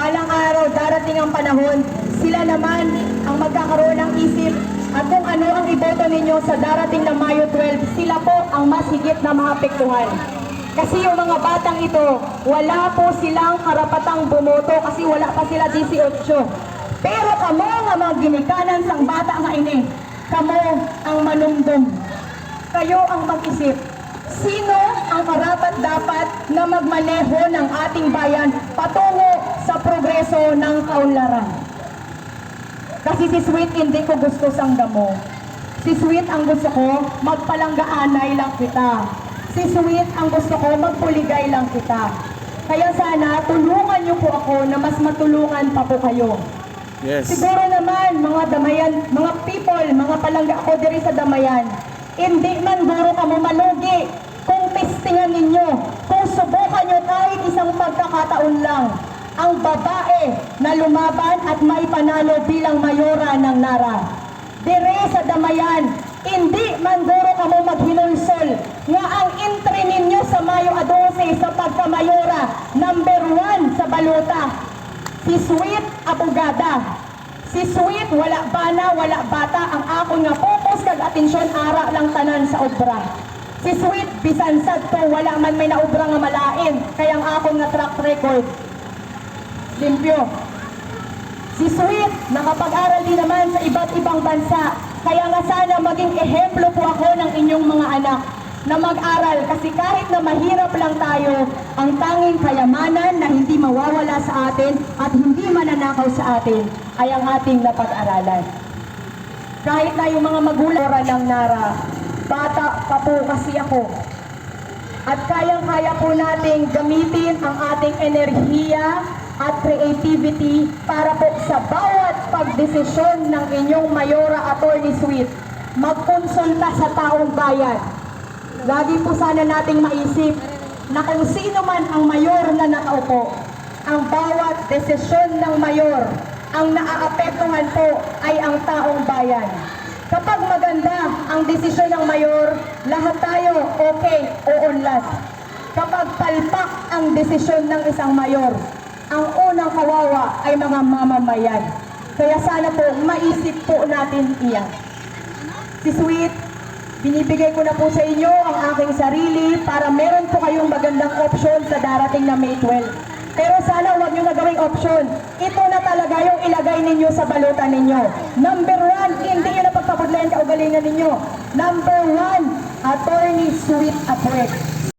balang araw, darating ang panahon, sila naman ang magkakaroon ng isip at kung ano ang iboto ninyo sa darating na Mayo 12, sila po ang mas higit na maapektuhan. Kasi yung mga batang ito, wala po silang karapatang bumoto kasi wala pa sila 18. Pero kamo nga mga ginikanan sang bata nga ini, kamo ang manumdum. Kayo ang mag-isip. Sino ang karapat dapat na magmaneho ng ating bayan patungo sa progreso ng kaunlaran? Kasi si Sweet hindi ko gusto sang damo. Si Sweet ang gusto ko, magpalanggaanay lang kita. Si Sweet ang gusto ko, magpuligay lang kita. Kaya sana, tulungan niyo po ako na mas matulungan pa po kayo. Yes. Siguro naman, mga damayan, mga people, mga palangga ako diri sa damayan, hindi man guro ka mo malugi kung testingan ninyo, kung subukan nyo kahit isang pagkakataon lang, ang babae na lumaban at maipanalo bilang mayora ng Nara. Dire sa damayan, hindi man guro ka mo maghinulsol nga ang entry ninyo sa Mayo 12 sa pagkamayora, number 1 sa baluta. Si Sweet, abogada. Si Sweet, wala bana, wala bata. Ang ako nga focus kag atensyon, ara lang tanan sa obra. Si Sweet, bisan sad to, wala man may naobra nga malain. Kaya ang ako nga track record, limpyo. Si Sweet, nakapag-aral din naman sa iba't ibang bansa. Kaya nga sana maging ehemplo po ako ng inyong mga anak na mag-aral kasi kahit na mahirap lang tayo, ang tanging kayamanan na hindi mawawala sa atin at hindi mananakaw sa atin ay ang ating napag-aralan. Kahit na yung mga magulang ng Nara, bata pa po kasi ako. At kayang-kaya po nating gamitin ang ating enerhiya at creativity para po sa bawat pagdesisyon ng inyong Mayora Attorney Sweet, magkonsulta sa taong bayan. Lagi po sana nating maisip na kung sino man ang mayor na nakaupo, ang bawat desisyon ng mayor, ang naaapektuhan po ay ang taong bayan. Kapag maganda ang desisyon ng mayor, lahat tayo okay o unlad. Kapag palpak ang desisyon ng isang mayor, ang unang kawawa ay mga mamamayan. Kaya sana po maisip po natin iyan. Si Sweet, binibigay ko na po sa inyo ang aking sarili para meron po kayong magandang option sa darating na May 12. Pero sana huwag nyo na gawing option. Ito na talaga yung ilagay ninyo sa balutan ninyo. Number 1, hindi nyo na pagpapaglayan kaugalingan ninyo. Number 1, Attorney Sweet Apwek.